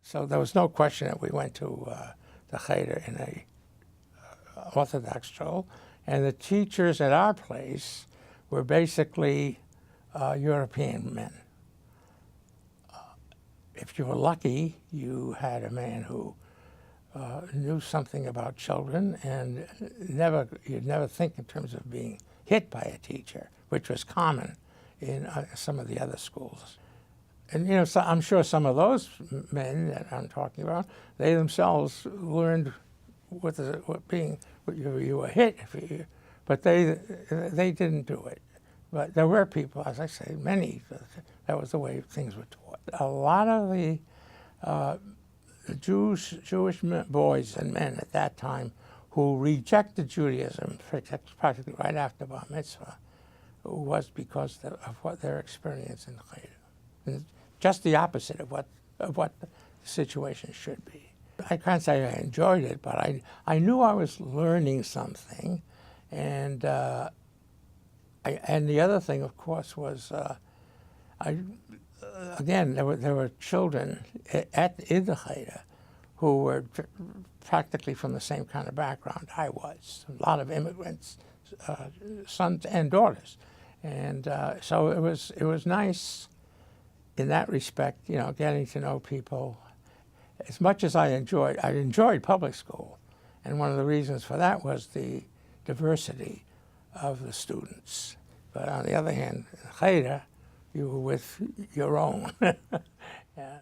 So there was no question that we went to the Cheder in a Orthodox school, and the teachers at our place were basically European men. If you were lucky, you had a man who knew something about children, and you'd never think in terms of being hit by a teacher, which was common in some of the other schools. And you know, so I'm sure some of those men that I'm talking about, they themselves learned what being you were hit, but they didn't do it. But there were people, as I say, many. That was the way things were taught. A lot of the Jewish boys and men at that time who rejected Judaism practically right after Bar Mitzvah was because of what their experience in Cheder. And just the opposite of what the situation should be. I can't say I enjoyed it, but I knew I was learning something, and the other thing, of course, was again there were children in the Cheder who were practically from the same kind of background I was. A lot of immigrants, sons and daughters, and so it was nice in that respect, you know, getting to know people. As much as I enjoyed public school, and one of the reasons for that was the diversity of the students. But on the other hand, in Cheder, you were with your own. Yeah.